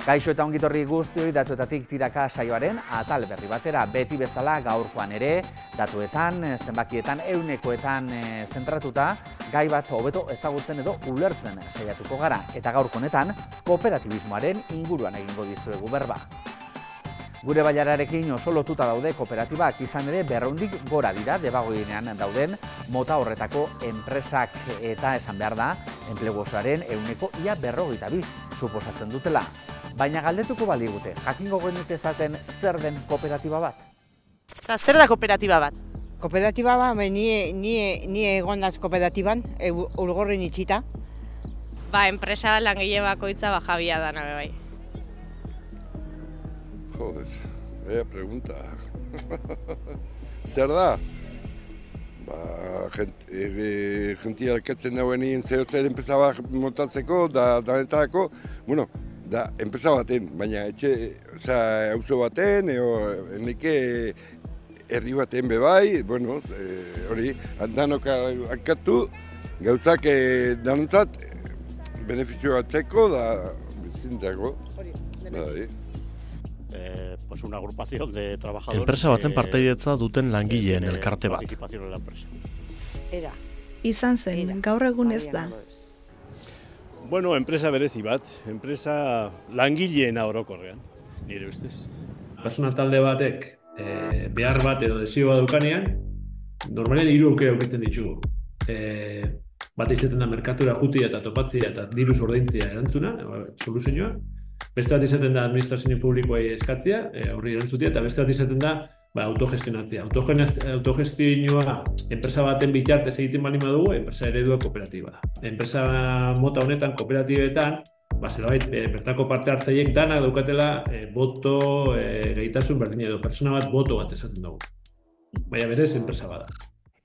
Kaixo eta ongitorri guztioi datuetatik tiraka saioaren atal berri batera. Beti bezala gaurkoan ere, datuetan, zenbakietan, ehunekoetan zentratuta, gai bat hobeto ezagutzen edo ulertzen saiatuko gara. Eta gaurko honetan, kooperatibismoaren inguruan egingo dizuegu berba. Gure bailararekin oso lotuta daude kooperatibak, izan ere 200 gora dira debagoienean dauden mota horretako enpresak, eta esan behar da, enplegu osoaren ehuneko ia 42 suposatzen dutela. Baina galdetuko baligute, jakingo genuke esaten zer den kooperatiba bat? Zer da kooperatiba bat? Kooperatiba bat, ni egon naz kooperatiban, urgorrin itxita. Enpresa langile bakoitza jabia dana bai. Joder, pregunta. Zer da? Jentia elketzen dauenin zehotzen enpresa bat montatzeko, danetarako, bueno, da enpresa baten, baina auzo baten, neke herri baten bebai, bueno, hori, danok hankatu, gauzak danontzat, benefizio batzeko, da bizinteako. Pues una agrupación de trabajadores. Enpresa baten partaidetza duten langileen elkarte bat. Era. Izan zen, gaur egun ez da. Bueno, enpresa berezi bat, enpresa langileena orokorrean, nire ustez. Pertsona talde batek behar bat edo desio bat dukanean, normalean 3 aukera aukitzen ditugu. Bat izaten da merkatura jutia eta topatzia eta diruz ordaintzia erantzuna, soluzioa. Beste bat izaten da administrazio publikoei eskatzia, horri erantzutia, eta beste bat izaten da autogestionatzea. Autogestioa enpresa baten bitartez egiten bali badugu, enpresa eredua kooperatiba da. Enpresa mota honetan, kooperatibetan, bertako parte hartzaileek danak daukatela boto, gaitasun berdina edo, pertsona bat boto bat esaten dugu. Baina berez enpresa bada.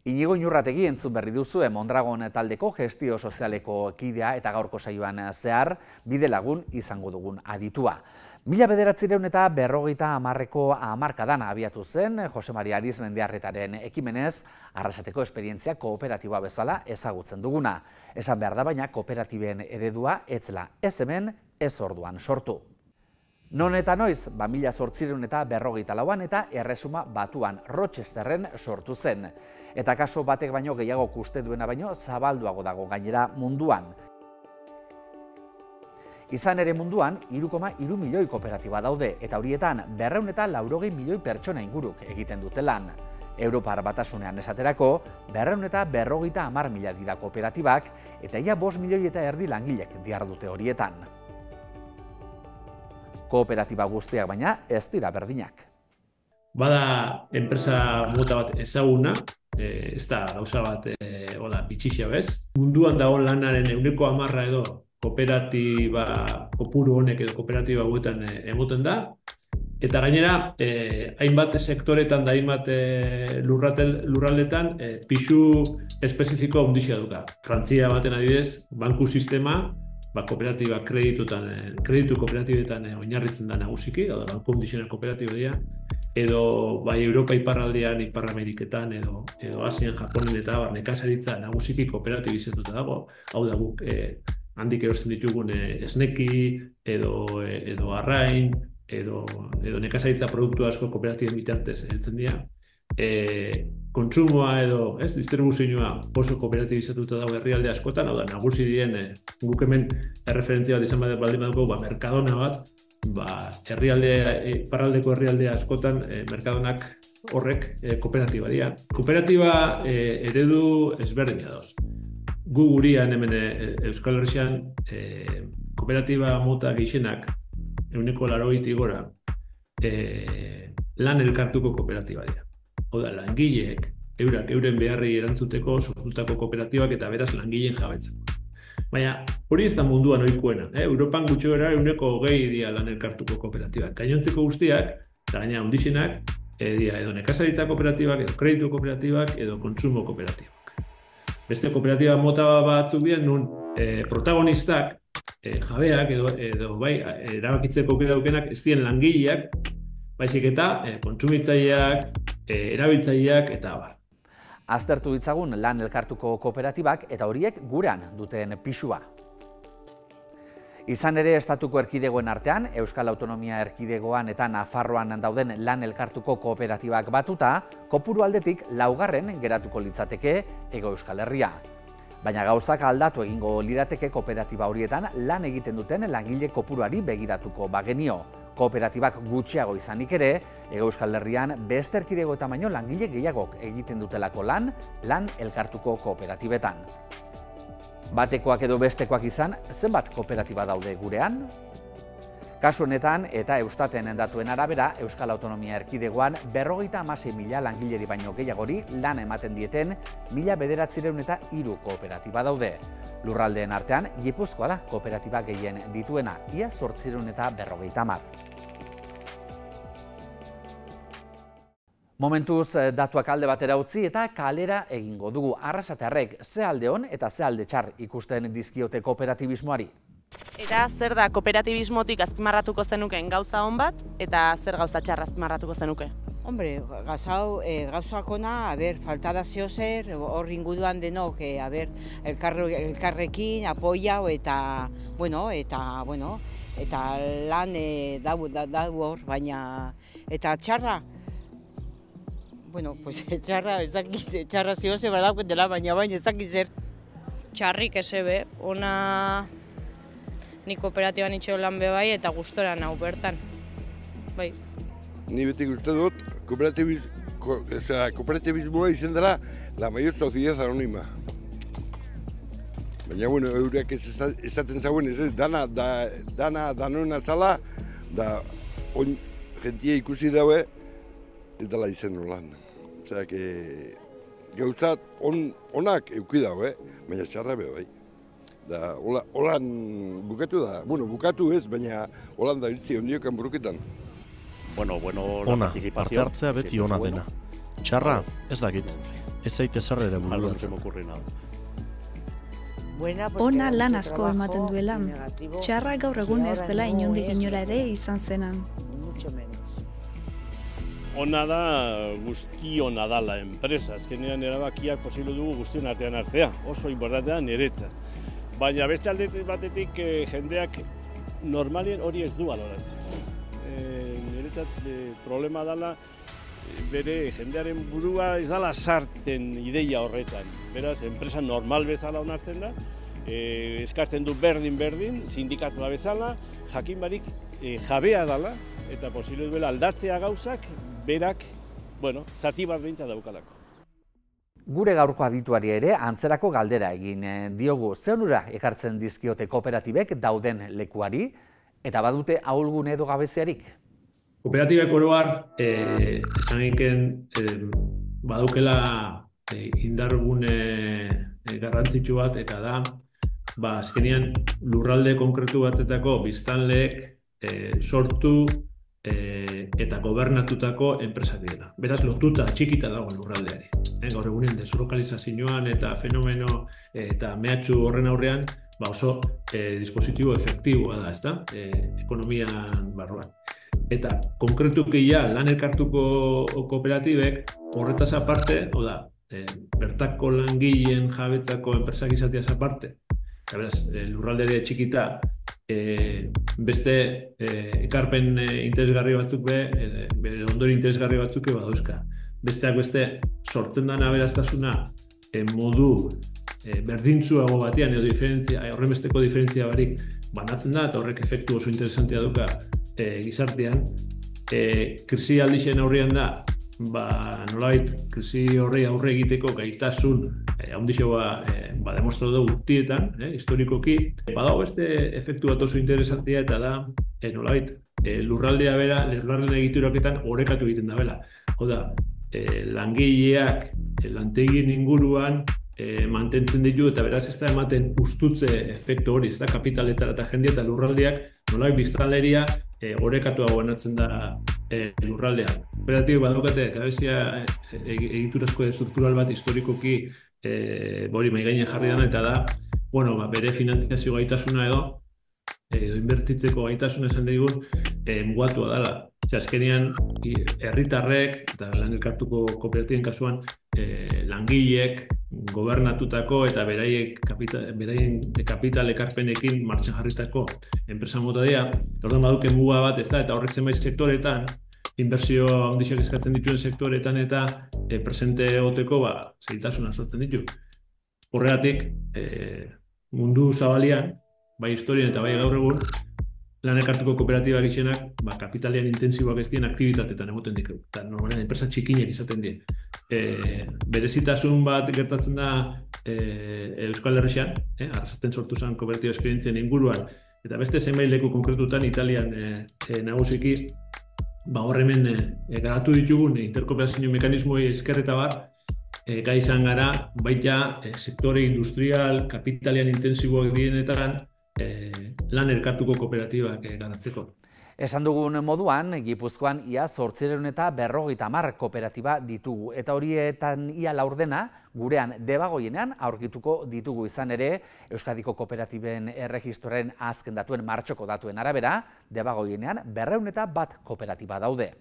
Inigo Inurrategi entzun berri duzu Mondragon taldeko gestio sozialeko kidea eta gaurko saioan zehar bide lagun izango dugun aditua. 1950ko hamarkadan abiatu zen Jose Maria Arizmendiarretaren ekimenez Arrasateko esperientzia kooperatiba bezala ezagutzen duguna. Esan behar da baina kooperatiben eredua etzela ez hemen ez orduan sortu. Non eta noiz, 1854an eta Erresuma Batuan Rochesterren sortu zen. Eta kaso batek baino gehiago uste duena baino zabalduago dago gainera munduan. Izan ere munduan 3,3 milioi kooperatiba daude eta horietan 280 milioi pertsona inguruk egiten dute lan. Europar Batasunean esaterako 250.000 dira kooperatibak eta ia 5 milioi eta erdi langilek dihardute horietan. Kooperatiba guztiak baina ez dira berdinak. Bada enpresa mota bat ezaguna, ez da gauza bat bitxixia bez. Munduan dago lanaren 10% edo kooperatiba kopuru honek edo kooperatiba guetan emoten da. Eta gainera, hainbat sektoretan da hainbat lurraldetan pixu espezifiko handixia duka. Frantzia baten adibidez, banku sistema, kooperatiba kreditu kooperatibetan oinarritzen da nagusiki, banku handixenak kooperatiba dira, edo bai Europa iparraldean, Ipar-Ameriketan, edo Asian, Japonen eta nekazaritza nagusiki kooperatibizetuta dago. Hau da guk handik erosten ditugun esneki, edo arrain, edo nekazaritza produktu asko kooperatiben bitartez heltzen dira. Kontsumoa edo distribuzioa oso kooperatibizatuta dago herrialde askotan, hau da nagusi diren guk hemen erreferentzia bat izan baldin badugu Mercadona bat, iparraldeko herrialde askotan Mercadonak horrek kooperatiba dira. Kooperatiba eredu ezberdina dauz. Gu gurian hemen Euskal Herrian kooperatiba mota gehienak 80% gora lan elkartuko kooperatiba dira. Hau da, langileek euren beharrei erantzuteko sortutako kooperatibak eta beraz langileen jabetzeko. Baina hori ez da munduan ohikoena. Europan gutxora 20% dira lan elkartuko kooperatibak. Gainontzeko guztiak, eta gaina handixenak, dira edo nekazaritza kooperatibak, edo kreditu kooperatibak, edo kontsumo kooperatibak. Beste kooperatiba mota batzuk diren nun protagonistak, jabeak edo erabakitzeko aukera dutenak ez diren langileak, baizik eta kontsumitzaileak, erabiltzaileak eta abar. Aztertu ditzagun lan elkartuko kooperatibak eta horiek gurean duten pisua. Izan ere, estatuko erkidegoen artean, Euskal Autonomia Erkidegoan eta Nafarroan dauden lan elkartuko kooperatibak batuta, kopuru aldetik 4. geratuko litzateke Hego Euskal Herria. Baina gauzak aldatu egingo lirateke kooperatiba horietan lan egiten duten langile kopuruari begiratuko bagenio. Kooperatibak gutxiago izanik ere, Hego Euskal Herrian beste erkidegoetan baino langile gehiagok egiten dutelako lan elkartuko kooperatibetan. Batekoak edo bestekoak izan, zenbat kooperatiba daude gurean? Kasu honetan eta Eustaten datuen arabera, Euskal Autonomia Erkidegoan 56.000 langileri baino gehiagori lan ematen dieten 1.903 kooperatiba daude. Lurraldeen artean, Gipuzkoa da kooperatiba gehien dituena, ia 850. Momentuz datuak alde batera utzi eta kalera egingo dugu. Arrasatearrek ze alde on eta ze alde txar ikusten dizkiote kooperatibismoari. Eta zer da kooperatibismotik azpimarratuko zenuken gauza on bat eta zer gauza txar azpimarratuko zenuke? Hombre, gauzak ona, falta da zer, hor inguruan denok, elkarrekin, apoiau eta lan dau hor, baina, eta txarra, txarra zioze badauk dela, baina ez dakiz zer. Txarrik esebe, ona ni kooperatiban itxeo lan bebai eta gustora nau bertan. Bai. Ni beti uste dut, kooperatibismoa izen dela la mayor sociedad anónima. Baina, eurek esaten zauen ez danona zala, da jentia ikusi daue, ez dela izen nolan. Osea, gauzat onak euki daue, baina txarra be bai. Da, holan bukatu da, bukatu ez, baina holan da iltzi ondiokan buruketan. Ona, parte hartzea beti ona dena. Txarra, ez dakit. Ez zaite zer ere bururatzen. Ona lan asko ematen duela. Txarra gaur egun ez dela inondik inora ere izan zenan. Ona da, guztiona dala enpresa. Azkenean erabakiak posible dugu guztion artean hartzea. Oso importantea niretzat. Baina beste alde batetik jendeak normalien hori ez du baloratzen. Niretzat problema dela bere jendearen burua ez dela sartzen ideia horretan. Beraz, enpresa normal bezala onartzen da, eskatzen du berdin, sindikatua bezala, jakin barik jabea dela, eta posible duela aldatzea gauzak, berak, zati bat behintzat daukalako. Gure gaurko adituari ere antzerako galdera egin diogu. Ze onura ekartzen dizkiote kooperatibek dauden lekuari, eta badute ahulgune edo gabeziarik? Kooperatibek oroar, esan egiten badukela indargune garrantzitsu bat, eta da, azkenean lurralde konkretu batetako biztanleek sortu eta gobernatutako enpresak dira. Beraz, lotuta, txikita dago lurraldeari. Gaur egunen deslokalizazioan eta fenomeno eta mehatxu horren aurrean, oso dispositibo efektiboa da, ezta? Ekonomian barruan. Eta konkretuki lan elkartuko kooperatibek horretaz aparte, bertako langileen jabetzako enpresak izateaz aparte, beraz, lurraldea txikita, beste ekarpen interesgarri batzuk bere ondori interesgarri batzuk badauzka. Besteak beste sortzen den aberastasuna modu berdintsuago batean edo horrenbesteko diferentzia barik banatzen da, eta horrek efektu oso interesantea duka gizartean. Krisi aldixen aurrean da, nolabait krisi horrei aurre egiteko gaitasun handixo demostro dugu urtietan, historikoki. Badago beste efektu bat oso interesantea, eta da, nolabait, lurraldea bera, lurralde egituraketan orekatu egiten da bela. Langileak lantegien inguruan mantentzen ditu, eta beraz ez da ematen ustutze efektu hori, ez da kapitaletara eta jendea eta lurraldeak nolabait biztanleria orekatuago banatzen da lurraldean. Kooperatibek badaukate gabezia egiturazko estruktural bat historikoki hori mahaigainen jarri dena, eta da bere finantziazio gaitasuna edo inbertitzeko gaitasuna esan digun mugatua dela. Azkenean, herritarrek eta lan elkartuko kooperatiben kasuan langileek gobernatutako eta beraien kapital ekarpenekin martxan jarritako enpresa mota dira. Orduan baduke muga bat, ez da, eta horrek zenbait sektoretan, inbertsio handixak eskatzen dituen sektoretan eta presente egoteko zailtasuna sortzen ditu. Horregatik, mundu zabalian, bai historian eta bai gaur egun, lan ekartuko kooperatiba gixenak kapitalian intensiboak ez dien aktibitatetan egoten dik. Normalean, enpresa txikinek izaten dien. Berezitasun bat gertatzen da Euskal Herrian, Arrasaten sortu zen kooperatiba esperientzien inguruan, eta beste zenbait leku konkretutan Italian nagusiki hor hemen garatu ditugun interkooperazio mekanismoi esker eta gai izan gara baita sektore industrial, kapitalian intensiboak dienetan lan elkartuko kooperatibak garatzeko. Esan dugun moduan, Gipuzkoan ia 850 kooperatiba ditugu, eta horietan ia laurdena gurean Debagoienean aurkituko ditugu. Izan ere, Euskadiko kooperatiben erregistroaren azken datuen martxoko datuen arabera, Debagoienean 201 kooperatiba daude.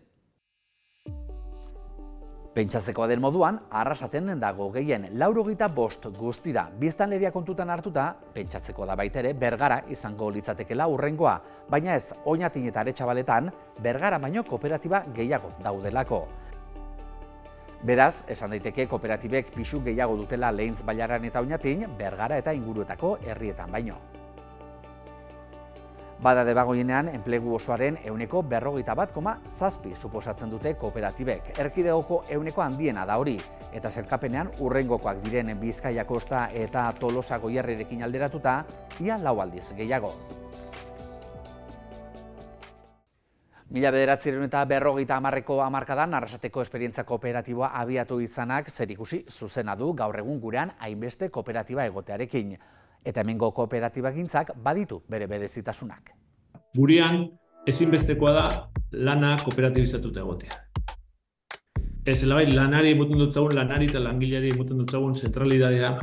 Pentsatzekoa den moduan, Arrasaten dago gehien 95 guztira. Biztanleria kontutan hartuta, pentsatzeko da baitere, Bergara izango litzatekela hurrengoa, baina ez, Oñatin eta Aretxabaletan, Bergara baino kooperatiba gehiago daudelako. Beraz, esan daiteke kooperatibek pisu gehiago dutela Leintz, Bailaran eta Oñatin, Bergara eta inguruetako herrietan baino. Bada Debagoienean, enplegu osoaren 51,7 suposatzen dute kooperatibek. Erkidegoko 100 handiena da hori, eta zerkapenean urrengokoak diren Bizkaia Kosta eta Tolosa Goierrirekin alderatuta, ia 4 aldiz gehiago. 1950ko hamarkadan Arrasateko esperientzia kooperatiboa abiatu izanak zerikusi zuzena du gaur egun gurean hainbeste kooperatiba egotearekin. Eta hemengo kooperatibagintzak baditu bere berezitasunak. Gurean ezinbestekoa da lana kooperatibizatuta egotea. Lanari emoten dutzagun, lanari eta langileari emoten dutzagun zentralidadea,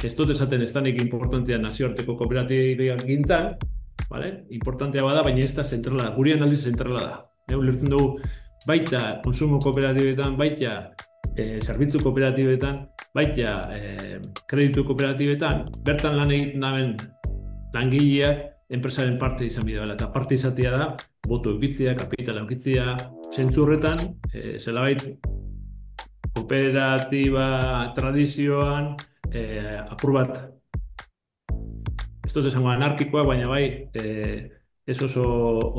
ez dut esaten ez danik importantea nazioarteko kooperatibak gintzan, importantea bada, baina ez da zentrala, gurean aldiz zentrala da. Ulertzen dugu baita konsumo kooperatibetan, baita zerbitzu kooperatibetan, baita kreditu kooperatibetan, bertan lan egiten daben langileak enpresaren parte izan bidea, eta parte izatea da, boto eukitzea, kapitala eukitzea, zentzu horretan, zelabait kooperatiba tradizioan apur bat, ez dut esango anarkikoa, baina bai ez oso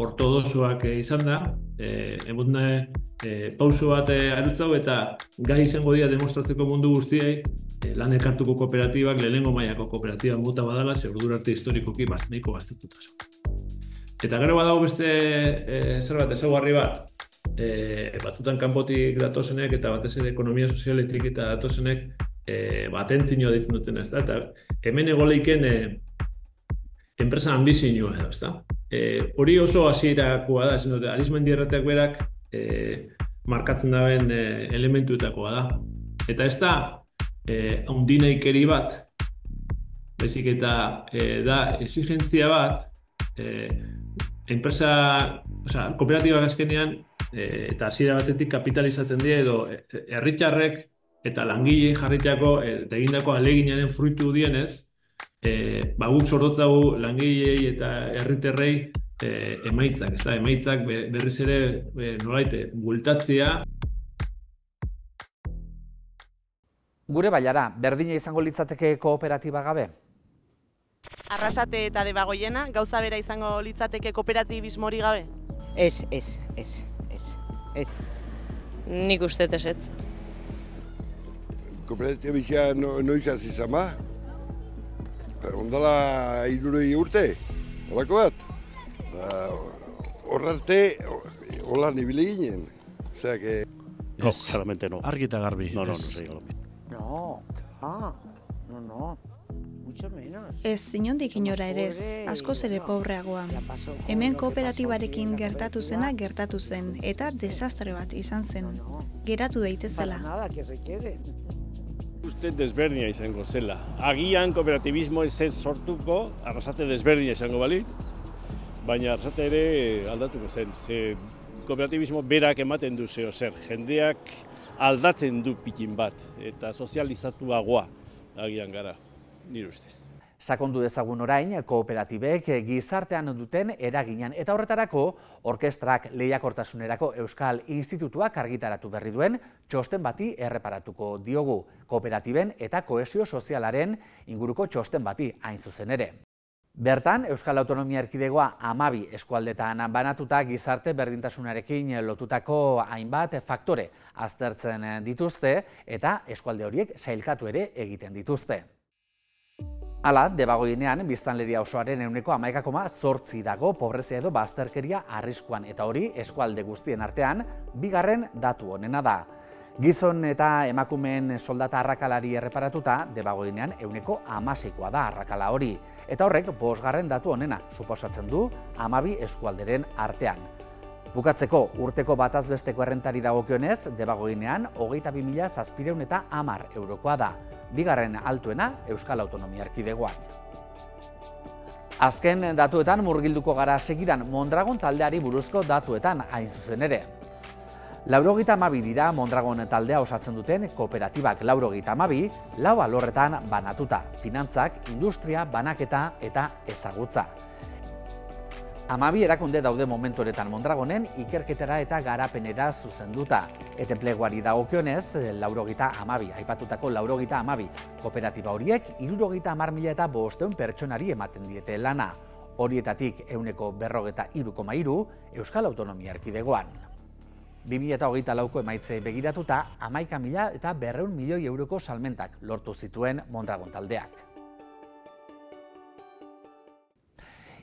ortodoxoak izan da, pauso bat arutzau eta gai izango dira demostratzeko mundu guztiei lan ekartuko kooperatibak lehenengo mailako kooperatiba mota badala, ze ordura arte historikoki nahiko baztertuta. Eta gero badago beste zerbait ezaugarri bat, batzutan kanpotik datozenek eta batez ere ekonomia sozialetik eta datozenek atentzioa deitzen dutena, ez da? Eta hemen egoleiken enpresa ambizioa edo, ez da? Hori oso hasierakoa da, esan dute, Arizmendi errateak berak markatzen daben elementuetakoa da. Eta ez da, handinaikeri bat, baizik eta da exigentzia bat, enpresa, kooperatibak azkenean, eta hasiera batetik kapitalizatzen dira edo herritarrek eta langile jarritako eta egindako ahaleginaren fruitu dienez, guk sordotzagu langilei eta herritarrei emaitzak, ez da, emaitzak berriz ere nolaite bueltatzea. Gure Bailara, berdina izango litzateke kooperatiba gabe? Arrasate eta Debagoiena, gauza bera izango litzateke kooperatibismo hori gabe? Ez. Nik uste ezetz. Kooperatibizia noiz hasi izan ba? Ondala 60 urte, holako bat. Horra arte, holan ibili ginen. No, claramente no. Argi eta garbi. No, mucho menos. Ez inondik inora ere ez, askoz ere pobreagoa. Hemen kooperatibarekin gertatu zena gertatu zen, eta desastre bat izan zen. Geratu daitezela. Uste desberdina izango zela. Agian kooperatibismo ez sortuko, Arrasate desberdina izango balitz, baina Arrasate ere aldatuko zen. Ze kooperatibismo berak ematen du zeo zer. Jendeak aldatzen du pikin bat, eta sozializatuagoa. agian gara, nire ustez. Sakondu dezagun orain, kooperatibek gizartean duten eraginan eta horretarako orkestrak lehiakortasunerako Euskal Institutuak argitaratu berri duen txosten bati erreparatuko diogu, kooperatiben eta kohesio sozialaren inguruko txosten bati hain zuzen ere. Bertan, Euskal Autonomia Erkidegoa 12 eskualdetan banatuta gizarte berdintasunarekin lotutako hainbat faktore aztertzen dituzte eta eskualde horiek sailkatu ere egiten dituzte. Hala, Debagoienean biztanleria osoaren 11,8 dago pobrezia edo bazterkeria arriskuan eta hori eskualde guztien artean bigarren datu honena da. Gizon eta emakumeen soldata arrakalari erreparatuta, Debagoienean 16% da arrakala hori. Eta horrek 5. datu honena suposatzen du 12 eskualderen artean. Bukatzeko, urteko batazbesteko errentari dagokionez, Debagoienean 22.710 eurokoa da. Bigarren altuena Euskal Autonomia Erkidegoan. Azken datuetan murgilduko gara segidan Mondragon taldeari buruzko datuetan hain zuzen ere. 92 dira Mondragon taldea osatzen duten kooperatibak 92, 4 alorretan banatuta, finantzak, industria, banaketa eta ezagutza. 12 erakunde daude momentu honetan Mondragonen ikerketara eta garapenera zuzenduta. Eta enpleguari dagokionez, 92, aipatutako 92 kooperatiba horiek 70.500 pertsonari ematen diete lana. Horietatik 43,3 Euskal Autonomia Erkidegoan. 2024ko emaitzei begiratuta 11.200 milioi euroko salmentak lortu zituen Mondragon taldeak.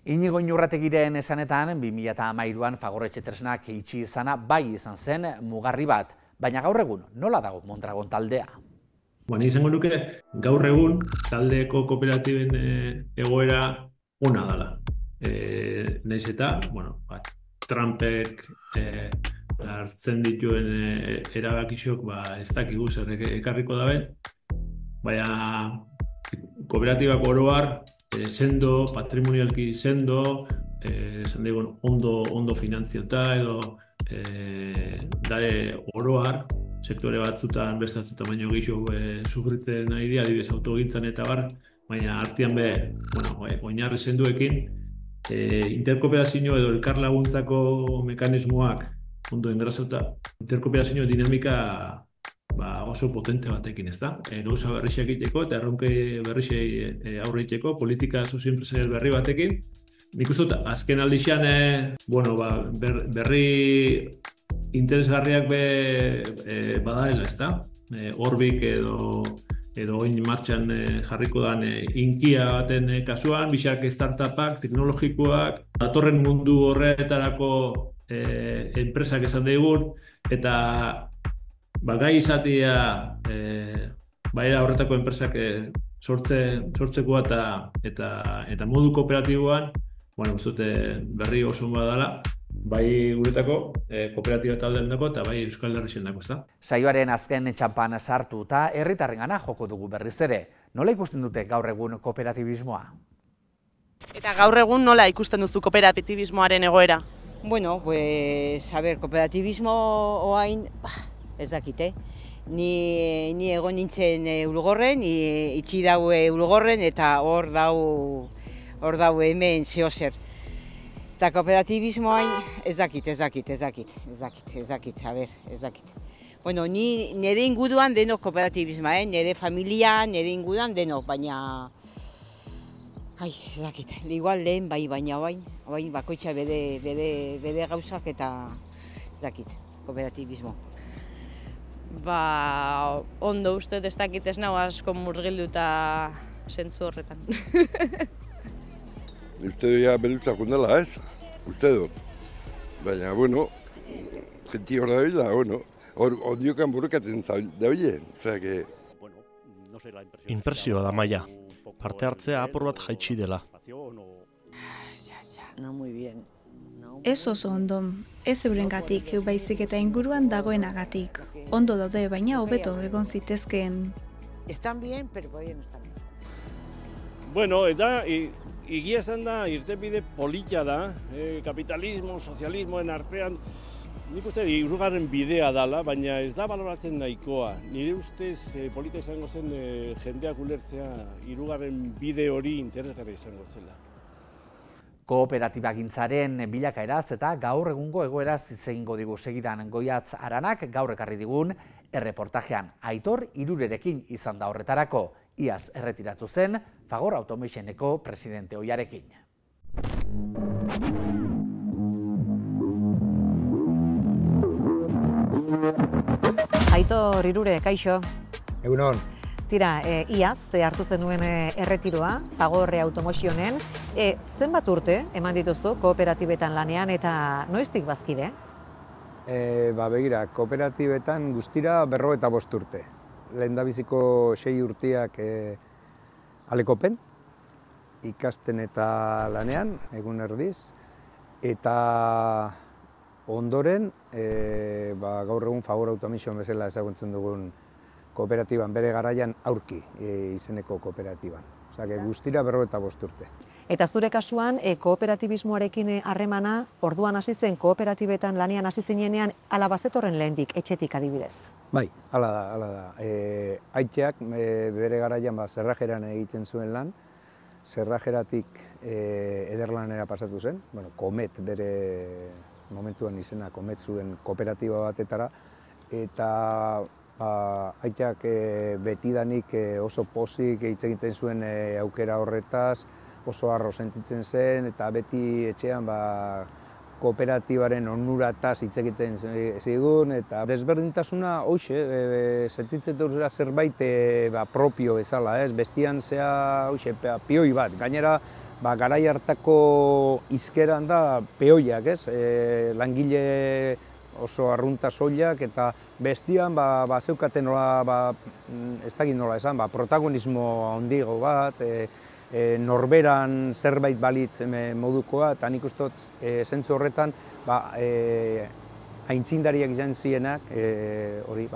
Inigo Inurrategiren esanetan, 2013an Fagorretxe tresnak itxi izana bai izan zen mugarri bat, baina gaur egun nola dago Mondragon taldea? Nik izango nuke gaur egun taldeko kooperatiben egoera ona dela. Naiz eta, Trumpek hartzen dituen erabakixok ez dakigu zer ekarriko daben, baina kooperatibak oro har sendo, patrimonialki sendo, ondo finantziota edo dare oro har, sektore batzutan beste batzutan baino gehiago sufritzen nahi dira, adibidez autogintzan eta bar, baina artean oinarri senduekin interkooperazio edo elkarlaguntzako mekanismoak ondo engrazauta, interkooperazio dinamika oso potente batekin, ez da? Gauza berriak egiteko eta erronke berriak aurre egiteko, politika sozioenpresarial berri batekin. Nik uste dut, azken aldixan, berri interesgarriak badaela, ez da? Orbik edo oin martxan jarriko dan inkia baten kasuan, bizak startupak, teknologikoak, datorren mundu horretarako enpresak esan daigun, eta gai izatea baira horretako enpresak sortzeko eta modu kooperatiboan, uste berri oso badala, bai guretako, kooperatiba taldeen dako eta bai Euskal Herrixen dako, ez da? Saioaren azken txampan sartu eta herritarrengana joko dugu berriz ere. Nola ikusten dute gaur egun kooperatibismoa? Eta gaur egun nola ikusten duzu kooperatibismoaren egoera? Kooperatibismo oain, ez dakite. Ni egon nintzen Ulgorren, itxi daue Ulgorren eta hor dau hemen zehozer. Eta kooperatibismoain ez dakit. Nire inguruan denok kooperatibismoa, nire familia, nire inguruan denok, baina... ez dakit, igual lehen baina oain bakoitza bere gauzak eta ez dakit, kooperatibismo. Ondo uste ez dakit ez nago asko murgilduta zentzu horretan. Uste dut beluzak ondela ez, uste dut. Baina, jenti hor da bila, ondiokan burrekaten da bilen, Inpresioa da maia, parte hartzea apur bat jaitsi dela. Ez oso ondo, ez eurengatik, baizik eta inguruan dagoenagatik. Ondo daude, baina hobeto egon zitezkeen. Están bien, pero podrían estar mejor. Eta egia esan da, irtenbide polita da, kapitalismo, sozialismoen artean, Nik uste hirugarren bidea dala, baina ez da baloratzen nahikoa. Nire ustez polita izango zen jendeak ulertzea hirugarren bide hori interesgarria izango zela. Kooperatibagintzaren bilakaeraz eta gaur egungo egoeraz hitz egingo digu segidan Goiatz Aranak gaur ekarri digun erreportajean. Aitor Irurerekin izan da horretarako, iaz erretiratu zen Fagor Automationeko presidente ohiarekin. Aitor Irure, kaixo. Egunon. Tira, iaz hartu zenuen erretiroa, Fagor Automotionen. Zenbat urte eman dituzu kooperatibetan lanean eta noiztik bazkide? Begira, kooperatibetan guztira 55 urte. Lehendabiziko 6 urteak Alekopen, ikasten eta lanean, egun erdiz. Eta ondoren, gaur egun Fagor Automation bezala ezagutzen dugun kooperatiban, bere garaian Aurki izeneko kooperatiban. Osea, guztira 55 urte. Eta zure kasuan, kooperatibismoarekin harremana, orduan hasi zen kooperatibetan lanean hasi zinenean, ala bazetorren lehendik, etxetik adibidez? Bai, hala da. Aitxeak bere garaian zerrajeran egiten zuen lan, zerrajeratik Ederlanera pasatu zen, Komet bere momentuan izena Komet zuen kooperatiba batetara, eta Aitxak betidanik oso pozik hitz egiten zuen aukera horretaz, oso harro sentitzen zen, eta beti etxean kooperatibaren onurataz hitz egiten zigun, eta desberdintasuna hoxe, sentitzen duzera zerbait propio bezala, bestian zea pioi bat, gainera garai hartako hizkeran da peoiak, langile oso arrunta soilak, eta bestian zeukaten nola, ez dakit nola esan, protagonismo handiago bat, norberan zerbait balitz modukoa, eta nik uste dut zentzu horretan aintzindariak izan zienak, hori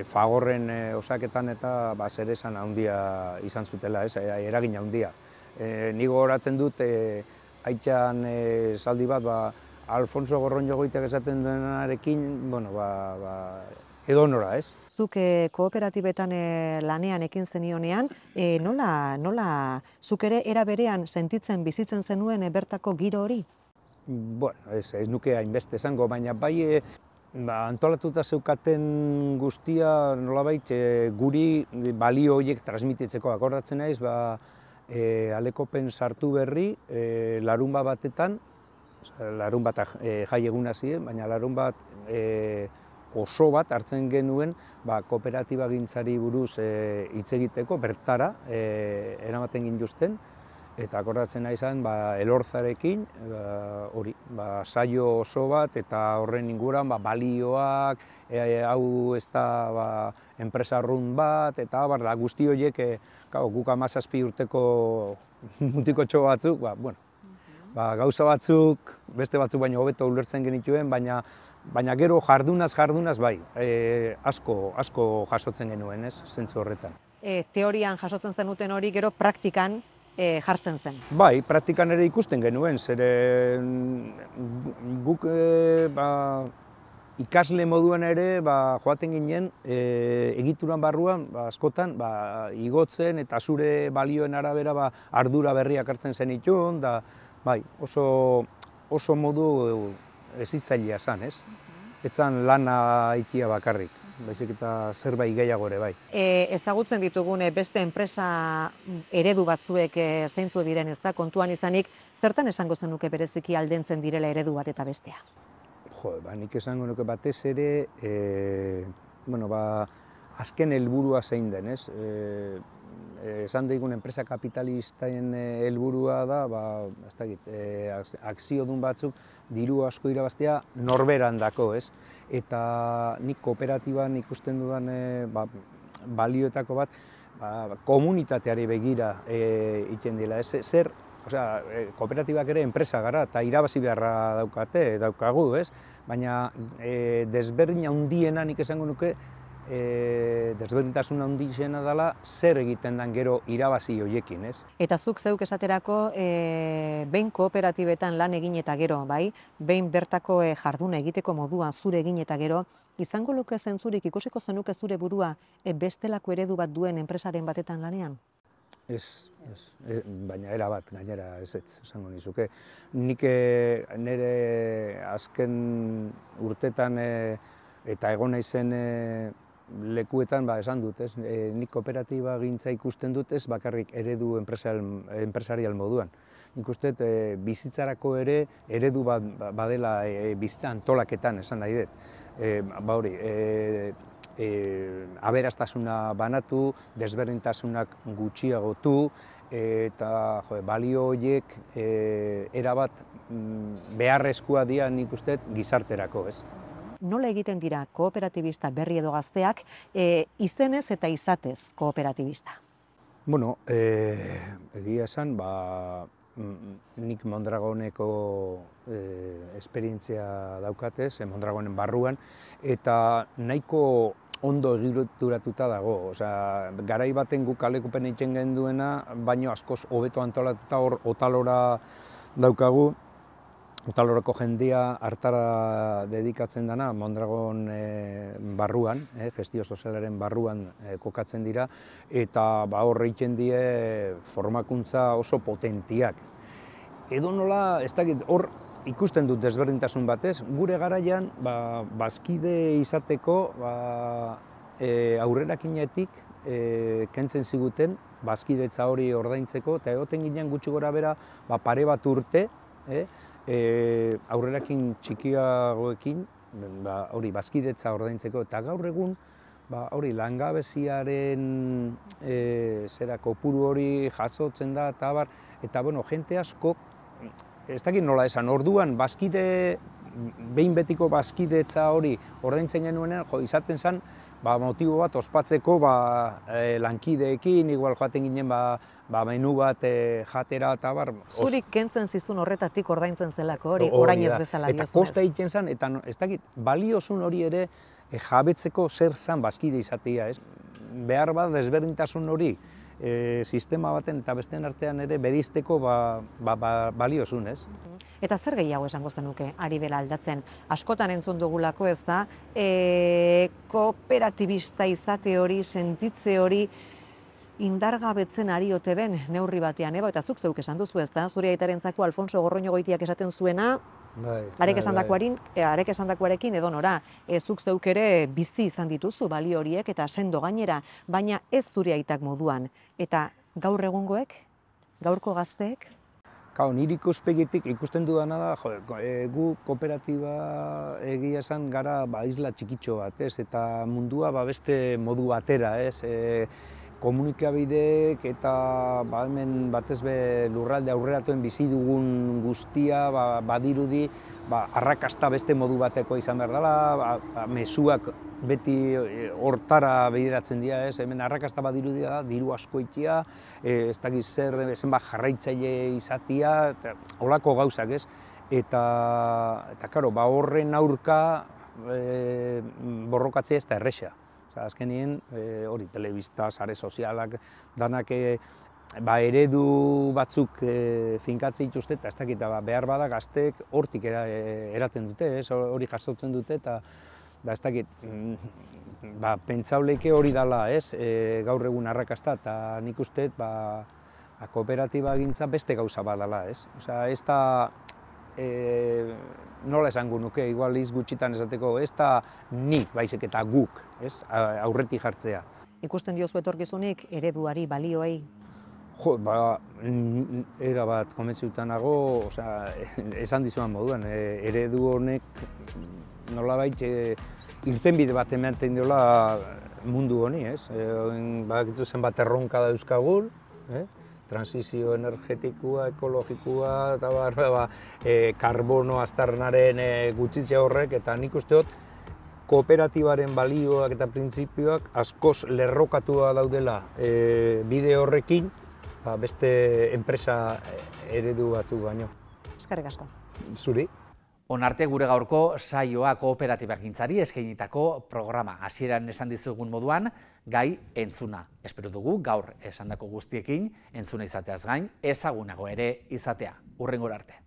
Fagorren osaketan eta zeresan handia izan zutela, eragin handia. Nik gogoratzen dut, Aitxan zaldi bat, Alfonso Gorronjogoitek esaten duenarekin, edonora, ez? Zuk kooperatibetan lanean ekin zenionean, nola zuk ere era berean sentitzen bizitzen zenuen bertako giro hori? Ez nuke hainbeste esango, baina bai antolatuta zeukaten guztia nolabait guri balio horiek transmititzeko akordatzen naiz, Alekopen sartu berri, larunbat batetan, larun bat jai eguna ziren, baina larun bat oso bat hartzen genuen kooperatiba gintzari buruz hitz egiteko, bertara eramaten gintuzten, eta akordatzen nahi zen Elorzarekin, saio oso bat, eta horren inguran balioak, hau ez da enpresa arrunt bat, eta guzti horiek guk 17 urteko mutikotxo batzuk, gauza batzuk, beste batzuk baino hobeto ulertzen genituen, baina gero jardunaz bai, asko jasotzen genuen, zentzu horretan. Teorian jasotzen zenuten hori, gero praktikan jartzen zen. Bai, praktikan ere ikusten genuen, zeren guk ikasle moduan ere joaten ginen egituran barruan askotan igotzen eta zure balioen arabera ardura berriak hartzen zenituen, bai, oso modu hezitzailea zen, ez? Ez zen lana ikia bakarrik, baizik eta zerbait gehiago ere, bai. Ezagutzen ditugun beste enpresa eredu batzuek zeintzu diren, ez da, kontuan izanik, zertan esango zenuke bereziki aldentzen direla eredu bat eta bestea? Nik esango nuke batez ere, azken helburua zein den, ez? Esan daigun enpresa kapitalisten helburua da, akziodun batzuk diru asko irabaztea norberan dako, ez? Eta nik kooperatiban ikusten dudan balioetako bat, komunitateari begira egiten dela, ez? Kooperatibak ere enpresa gara eta irabazi beharra daukagu, ez? Baina desberdin handiena nik esango nuke desberdintasun handiena dela zer egiten den gero irabazi hoiekin, ez? Eta zuk zeuk esaterako behin kooperatibetan lan egin eta gero, bai, behin bertako jarduna egiteko modua zure egin eta gero, izango luke zentzurik ikusiko zenuke zure burua bestelako eredu bat duen enpresaren batetan lanean? Ez, baina era bat, gainera ez esango nizuke. Nik nire azken urtetan eta egon naizen lekuetan esan dut, nik kooperatiba gintza ikusten dut ez bakarrik eredu enpresarial moduan. Nik uste bizitzarako ere eredu bat badela bizitza antolaketan esan nahi dut. Aberastasuna banatu, desberdintasunak gutxiagotu, eta balio horiek erabat beharrezkoa dira nik uste gizarterako, ez? Nola egiten dira kooperatibista berri edo gazteak izenez eta izatez kooperatibista? Bueno, egia esan, nik Mondragoneko esperientzia daukatez, Mondragonen barruan, eta nahiko ondo egituratuta dago. Garai baten guk kalekupen egiten genduena, baino askoz hobeto antolatuta hor Otalora daukagu. Otalorako jendia hartara dedikatzen dena Mondragon barruan, gestio sozialaren barruan kokatzen dira, eta hor egiten die formakuntza oso potentiak. Edo nola, ez dakit, hor ikusten dut desberdintasun batez, gure garaian bazkide izateko aurrerakinetik kentzen ziguten bazkidetza hori ordaintzeko, eta egoten ginen gutxi gora bera pare bat urte, aurrerakin txikiagoekin hori bazkidetza ordaintzeko, eta gaur egun hori langabeziaren kopuru hori jasotzen da, eta jente asko, ez dakit nola esan, orduan behin betiko bazkidetza hori ordaintzen genuenean, izaten zen motibo bat ospatzeko lankideekin, igual joaten ginen menu bat jatera eta bar. Zurik kentzen zizun horretatik ordaintzen zelako hori, orain ez bezala diozunez. Eta kosta egiten zen, eta ez dakit, baliozun hori ere jabetzeko zer zen bazkide izatea, ez? Behar bat desberdintasun hori sistema baten eta besteen artean ere bereizteko baliozun, ez? Eta zer gehiago esango zenuke ari dela aldatzen? Askotan entzun dugulako ez da, kooperatibista izate hori, sentitze hori, indargabetzen ari ote den neurri batean, eta zuk zeuk esan duzu ez da, zure aitarentzako Alfonso Gorroñogoitiak esaten zuena, arek esandakoarekin edo nora, zuk zeuk ere bizi izan dituzu balio horiek eta sendo gainera, baina ez zure aitak moduan. Eta gaur egungoek, gaurko gazteek? Nire ikuspegitik ikusten dudana da, gu kooperatiba egia esan gara isla txikitxo bat, eta mundua beste modu batera, komunikabideek eta hemen batez be lurralde aurreratuen bizi dugun guztia badirudi arrakasta beste modu bateko izan behar dela, mezuak beti hortara begiratzen dira, hemen arrakasta badirudi da, diru asko ikia, ez dakiz zer, zenbat jarraitzaile izatia, holako gauzak, ez? Eta horren aurka borrokatzea ez da erresa. Azkenien, hori, telebista, sare sozialak, danak eredu batzuk finkatzen dituzte, eta ez dakit, behar bada gazteek hortik eraten dute, hori jasotzen dute, eta ez dakit, pentsauleike hori dela, gaur egun arrakasta, eta nik uste, kooperatiba gintza beste gauza bat dela, ez da, nola esango nuke, igual gutxitan esateko, ez da nik baizik eta guk, aurretik jartzea. Ikusten diozu etorkizunik ereduari, balioei? Jo, era bat komentzituta nago, esan dizuan moduan, eredu honek nolabait irtenbide bat ematen diola mundu honi, badakizu zenbat erronka da euskagun, transizio energetikoa, ekologikoa, karbono aztarnaren gutxitzea horrek, eta nik usteot kooperatibaren balioak eta printzipioak askoz lerrokatua daudela bide horrekin, beste enpresa eredu batzuk baino. Eskerrik asko. Zuri. Onarte gure gaurko saioa kooperatibagintzari eskainitako programa. Hasieran esan dizugun moduan, gai entzuna. Espero dugu gaur esandako guztiekin entzuna izateaz gain, ezagunago ere izatea. Hurrengora arte.